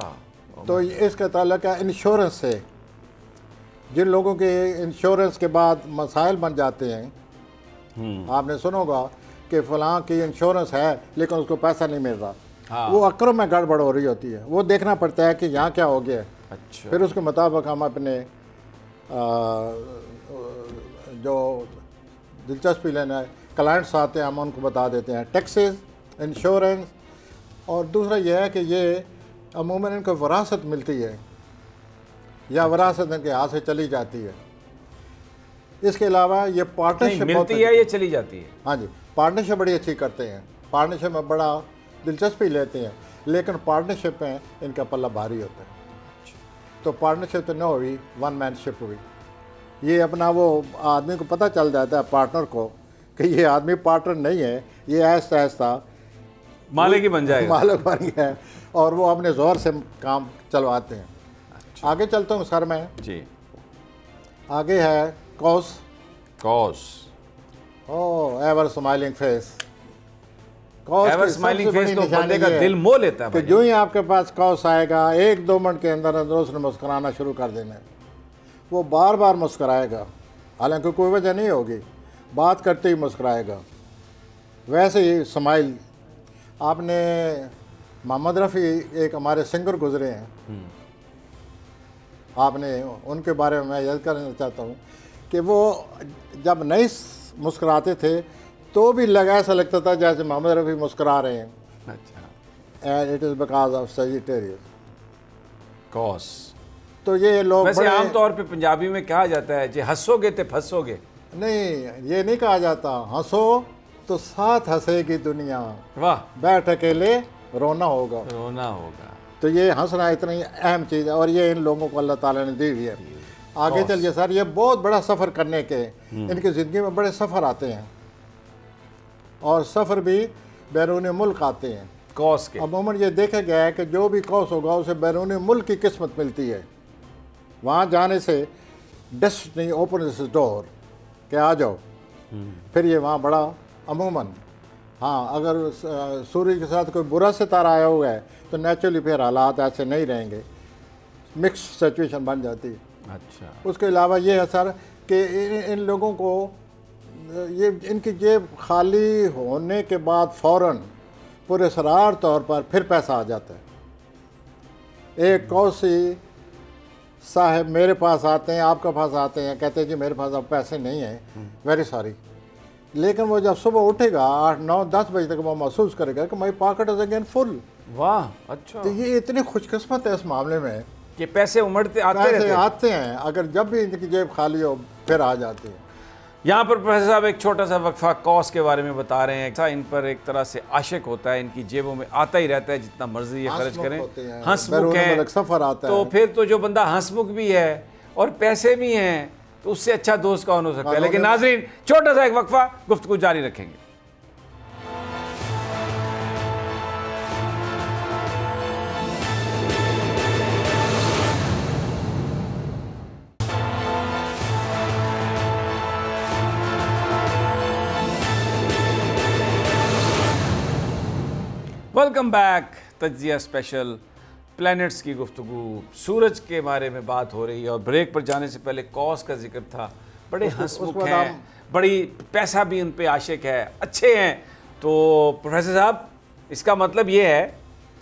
तो इसका ताल्लुक है इंश्योरेंस से। जिन लोगों के इंश्योरेंस के बाद मसाइल बन जाते हैं, आपने सुना होगा कि फ़लाँ की इंश्योरेंस है लेकिन उसको पैसा नहीं मिल रहा। हाँ। वो अकरम में गड़बड़ हो रही होती है, वो देखना पड़ता है कि यहाँ क्या हो गया है। अच्छा। फिर उसके मुताबिक हम अपने जो दिलचस्पी लेना है क्लाइंट्स आते हैं, हम उनको बता देते हैं टैक्सेस, इंश्योरेंस। और दूसरा यह है कि ये अमूमन इनको विरासत मिलती है या विरासत इनके हाथ से चली जाती है। इसके अलावा ये पार्टनरशिप मिलती है, ये चली जाती है। हाँ जी, पार्टनरशिप बड़ी अच्छी करते हैं, पार्टनरशिप में बड़ा दिलचस्पी लेते हैं, लेकिन पार्टनरशिप में इनका पल्ला भारी होता है। तो पार्टनरशिप तो न हुई, वन मैनशिप हुई। ये अपना वो आदमी को पता चल जाता है पार्टनर को कि ये आदमी पार्टनर नहीं है, ये ऐसा ऐसा मालिक ही बन जाएगा, मालिक बन गया है, और वो अपने जोर से काम चलवाते हैं। अच्छा। आगे चलता हूँ सर मैं जी। आगे है कॉस। कॉस, oh ever smiling face. Ever smiling face तो बंदे का दिल मोह लेता है कि जो ही आपके पास कॉस आएगा, 1-2 मिनट के अंदर अंदर उसने मुस्कुराना शुरू कर देना है। वो बार बार मुस्कुराएगा, हालांकि कोई वजह नहीं होगी, बात करते ही मुस्कुराएगा। वैसे ही स्माइल। आपने मोहम्मद रफ़ी एक हमारे सिंगर गुजरे हैं, आपने उनके बारे में मैं याद करना चाहता हूँ कि वो जब नहीं मुस्कुराते थे तो भी ऐसा लगता था जैसे मोहम्मद रफ़ी मुस्कुरा रहे हैं। अच्छा। And it is because of Sagittarius cos. तो ये लोग वैसे आमतौर पे पंजाबी में कहा जाता है जे हंसोगे तो फंसोगे। नहीं, ये नहीं कहा जाता। हंसो तो साथ हंसेगी दुनिया, वाह। बैठ अकेले रोना होगा। रोना होगा। तो ये हंसना इतनी अहम चीज़ है, और ये इन लोगों को अल्लाह ताला ने दी हुई है। आगे चलिए सर, ये बहुत बड़ा सफ़र करने के इनकी ज़िंदगी में बड़े सफ़र आते हैं, और सफ़र भी बैरून मुल्क आते हैं कॉस के। अमूमन ये देखा गया है कि जो भी कॉस होगा उसे बैरून मुल्क की किस्मत मिलती है। वहाँ जाने से डेस्टिनी ओपन दिस डोर के आ जाओ। फिर ये वहाँ बड़ा अमूमन, हाँ, अगर सूरज के साथ कोई बुरा सितारा आया हुआ है तो नेचुरली फिर हालात ऐसे नहीं रहेंगे, मिक्स सिचुएशन बन जाती है। अच्छा। उसके अलावा ये है सर कि इन लोगों को ये इनकी जेब खाली होने के बाद फ़ौरन पुरस्रार तौर पर फिर पैसा आ जाता है। एक कौसी साहब मेरे पास आते हैं, आपके पास आते हैं, कहते हैं जी मेरे पास अब पैसे नहीं हैं, वेरी सॉरी। लेकिन वो जब सुबह उठेगा 8-9-10 बजे तक वो महसूस करेगा कि my pocket is again full. वाह। अच्छा। तो ये इतनी खुशकिस्मत है इस मामले में कि पैसे उमड़ते आते हैं, अगर जब भी इनकी जेब खाली हो फिर आ जाती है। यहाँ पर प्रोफेसर साहब एक छोटा सा वक्फा कॉस के बारे में बता रहे हैं। इन पर एक तरह से आशिक होता है, इनकी जेबों में आता ही रहता है, जितना मर्जी ये खर्च करें। हंसमुख है, सफर आता तो फिर तो जो बंदा हंसमुख भी है और पैसे भी हैं तो उससे अच्छा दोस्त कौन हो सकता है। लेकिन नाजरीन, छोटा सा एक वक्फा, गुफ्तगू जारी रखेंगे। Welcome back. तज्जिया स्पेशल, प्लैनेट्स की गुफ्तगू, सूरज के बारे में बात हो रही है, और ब्रेक पर जाने से पहले कॉस का जिक्र था। बड़े हंसमुख हैं, बड़ी पैसा भी उन पे आशिक है, अच्छे हैं। तो प्रोफेसर साहब, इसका मतलब ये है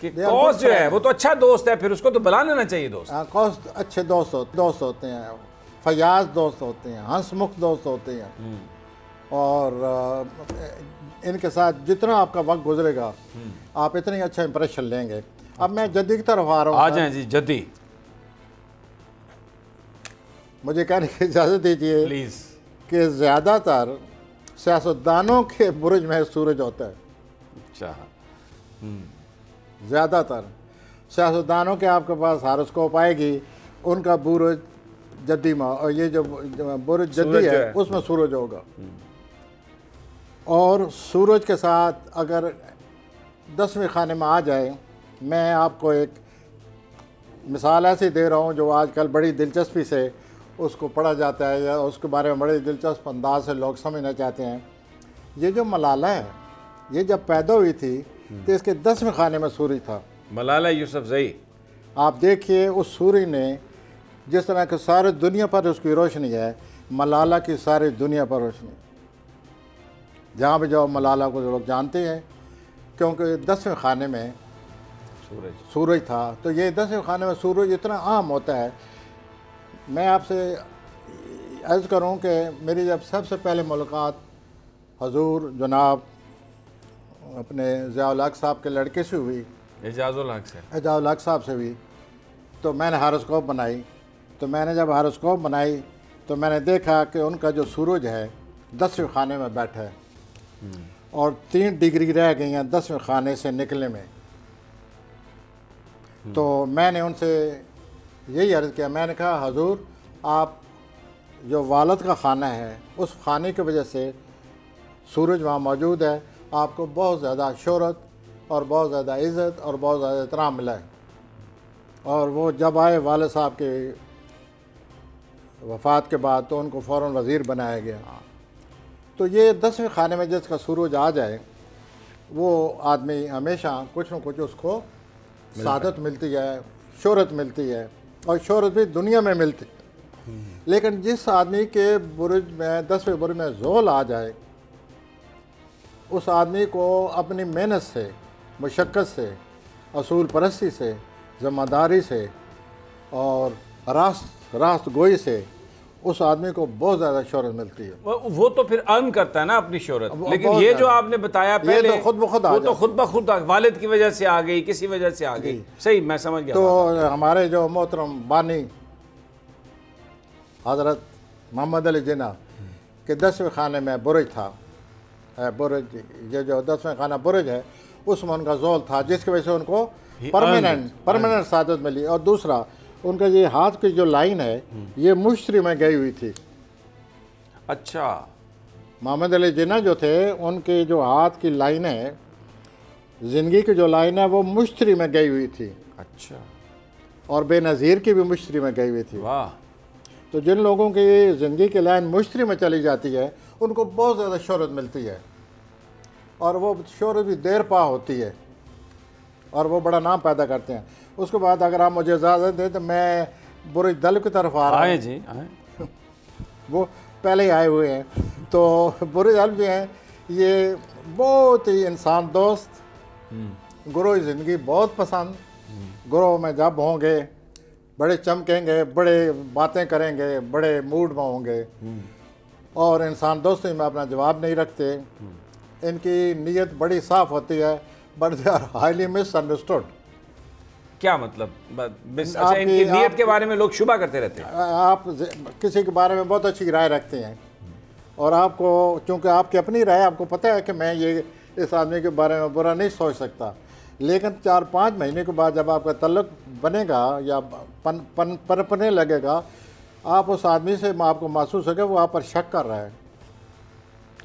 कि कॉस जो है वो तो अच्छा दोस्त है, फिर उसको तो बुला लेना चाहिए दोस्त। कॉस अच्छे दोस्त होते हैं, फयाज दोस्त होते हैं, हंसमुख दोस्त होते हैं, और इनके साथ जितना आपका वक्त गुजरेगा आप इतनी अच्छा इंप्रेशन लेंगे। अब मैं जद्दी की तरफ आ रहा हूँ। आ जाएं जी जद्दी, मुझे कहने की इजाज़त दीजिए प्लीज़। कि ज़्यादातर सियासतदानों के बुर्ज में सूरज होता है। अच्छा। ज़्यादातर सियासतदानों के आपके पास हारोस्कोप आएगी, उनका बुर्ज जद्दी में, और ये जो बुर्ज जद्दी है उसमें सूरज होगा। और सूरज के साथ अगर 10वें खाने में आ जाए, मैं आपको एक मिसाल ऐसी दे रहा हूँ जो आजकल बड़ी दिलचस्पी से उसको पढ़ा जाता है या उसके बारे में बड़े दिलचस्प अंदाज से लोग समझना चाहते हैं। ये जो मलाला है, ये जब पैदा हुई थी तो इसके 10वें खाने में सूरज था। मलाला यूसुफजई, आप देखिए उस सूर्य ने जिस तरह के सारे दुनिया पर उसकी रोशनी है, मलाला की सारी दुनिया पर रोशनी। जहाँ भी जाओ मलाला को लोग जानते हैं, क्योंकि 10वें खाने में सूरज था। तो ये 10वें खाने में सूरज इतना आम होता है। मैं आपसे अर्ज़ करूं कि मेरी जब सबसे पहले मुलाकात हजूर जनाब अपने ज़िया-उल हक साहब के लड़के से हुई, एजाज़ुल हक से, एजाज़ुल हक साहब से हुई, तो मैंने हारोस्कोप बनाई। तो मैंने जब हारोस्कोप बनाई तो मैंने देखा कि उनका जो सूरज है 10वें खाने में बैठा है और 3 डिग्री रह गई हैं 10वें खाने से निकलने में। तो मैंने उनसे यही अर्ज़ किया, मैंने कहा हजूर आप जो वालद का खाना है उस खाने की वजह से सूरज वहाँ मौजूद है, आपको बहुत ज़्यादा शोहरत और बहुत ज़्यादा इज़्ज़त और बहुत ज़्यादा एहतराम मिला है। और वो जब आए वालिद साहब के वफ़ात के बाद तो उनको फ़ौरन वज़ीर बनाया गया। तो ये 10वें खाने में जिसका सूरज आ जाए वो आदमी हमेशा कुछ न कुछ उसको सादत मिलती है, शोहरत मिलती है, और शोहरत भी दुनिया में मिलती है। लेकिन जिस आदमी के बुर्ज में 10वें बुर्ज में ज़ोल आ जाए, उस आदमी को अपनी मेहनत से, मुशक्क़त से, असूल परस्ती से, ज़िम्मेदारी से और रास्त गोई से उस आदमी को बहुत ज़्यादा शोहरत मिलती है। वो तो फिर अर्न करता है ना अपनी शोहरत। लेकिन ये जो आपने बताया पहले, तो खुद ब खुद वो तो खुद ब खुद वालिद की वजह से आ गई, किसी वजह से आ गई। सही, मैं समझ गया। तो हमारे जो मोहतरम बानी हज़रत मोहम्मद अली जिन्ना के 10वें खाने में बुर्ज था, बुर्ज, ये जो 10वें खाना बुर्ज है उसमें उनका ज़ोल था, जिसकी वजह से उनको परमानेंट सादत मिली। और दूसरा, उनका ये हाथ की जो लाइन है ये मुश्तरी में गई हुई थी। अच्छा, मोहम्मद अली जिन्ना जो थे उनके जो हाथ की लाइन है, ज़िंदगी की जो लाइन है वो मुश्तरी में गई हुई थी। अच्छा, और बेनज़ीर की भी मुश्तरी में गई हुई थी। वाह। तो जिन लोगों की ज़िंदगी की लाइन मुश्तरी में चली जाती है उनको बहुत ज़्यादा शोहरत मिलती है, और वो शोहरत भी देर पा होती है और वो बड़ा नाम पैदा करते हैं। उसके बाद अगर आप मुझे इजाज़त दें तो मैं बुर्ज दल की तरफ आ रहा हूँ। जी आए। वो पहले ही आए हुए हैं। तो बुर्ज दल जो हैं ये बहुत ही इंसान दोस्त, गुरोह ज़िंदगी बहुत पसंद, गुरोह में जब होंगे बड़े चमकेंगे, बड़े बातें करेंगे, बड़े मूड में होंगे, और इंसान दोस्ती में अपना जवाब नहीं रखते। इनकी नीयत बड़ी साफ़ होती है, but they are highly misunderstood. क्या मतलब? अच्छा, इनकी नीयत के बारे में लोग शुबा करते रहते हैं। आप किसी के बारे में बहुत अच्छी राय रखते हैं और आपको, चूँकि आपकी अपनी राय, आपको पता है कि मैं ये इस आदमी के बारे में बुरा नहीं सोच सकता, लेकिन 4-5 महीने के बाद जब आपका तल्लुक बनेगा या पनपने लगेगा, आप उस आदमी से आपको महसूस होगा वो आप पर शक कर रहा है।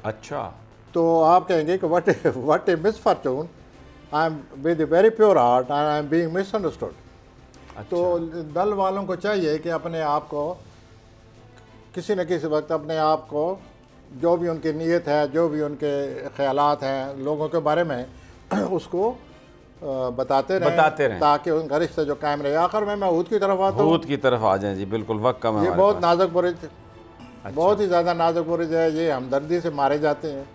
अच्छा, तो आप कहेंगे कि what A misfortune, I am with a very pure heart and I am being misunderstood. तो दल वालों को चाहिए कि अपने आप को किसी न किसी वक्त, अपने आप को, जो भी उनकी नीयत है, जो भी उनके ख्यालात हैं लोगों के बारे में, उसको बताते रहें ताकि उनका रिश्ता जो कायम रहे। आखिर में मैं हूद की तरफ आता हूँ। हूद की तरफ आ जाएं जी, बिल्कुल, वक्त कम है। ये बहुत नाजुक बुर्ज, बहुत ही ज़्यादा नाजुक बुर्ज है। ये हमदर्दी से मारे जाते हैं,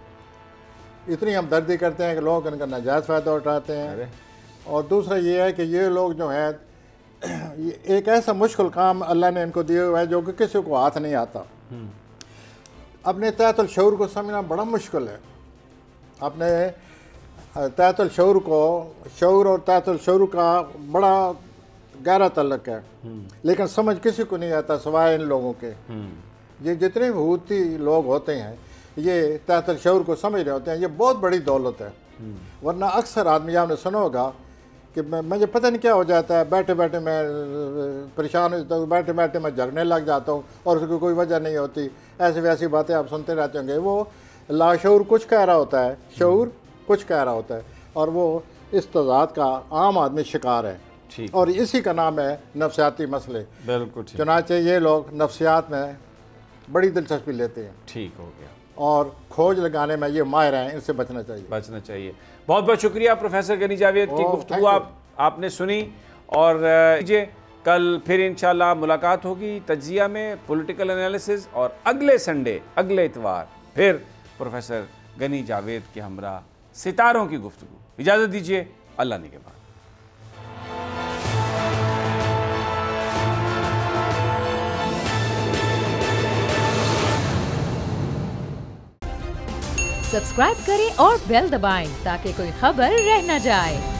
इतनी हमदर्दी करते हैं कि लोग इनका नाजायज़ फ़ायदा उठाते हैं। और दूसरा ये है कि ये लोग जो हैं, एक ऐसा मुश्किल काम अल्लाह ने इनको दिया हुआ है जो कि किसी को हाथ नहीं आता। अपने तहतुल शऊर को समझना बड़ा मुश्किल है। अपने तहतुल शऊर को, शऊर और तहतुल शऊर का बड़ा गहरा तल्लुक है, लेकिन समझ किसी को नहीं आता सिवाय इन लोगों के। ये जितने भी हूती लोग होते हैं ये तहत शऊर को समझ रहे होते हैं। ये बहुत बड़ी दौलत है। वरना अक्सर आदमी आपने सुना होगा कि मुझे पता नहीं क्या हो जाता है, बैठे बैठे मैं परेशान हो जाता हूँ, बैठे बैठे मैं झगड़ने लग जाता हूँ और उसकी कोई वजह नहीं होती। ऐसी वैसी बातें आप सुनते रहते होंगे। वो लाशऊर कुछ कह रहा होता है, शऊर कुछ कह रहा होता है, और वो इस तज़ाद का आम आदमी शिकार है। और इसी का नाम है नफ्सियाती मसले। बिल्कुल। चुनाचे ये लोग नफ्सियात में बड़ी दिलचस्पी लेते हैं। ठीक हो गया। और खोज लगाने में ये माहिर हैं, इनसे बचना चाहिए। बहुत बहुत शुक्रिया प्रोफेसर गनी जावेद की गुफ्तगू आपने सुनी। और कल फिर इंशाल्लाह मुलाकात होगी तज्जिया में, पॉलिटिकल एनालिसिस, और अगले संडे, अगले इतवार फिर प्रोफेसर गनी जावेद के हमरा सितारों की गुफ्तगू। इजाज़त दीजिए, अल्लाह ने के बाद। सब्सक्राइब करें और बेल दबाएं ताकि कोई खबर रह न जाए।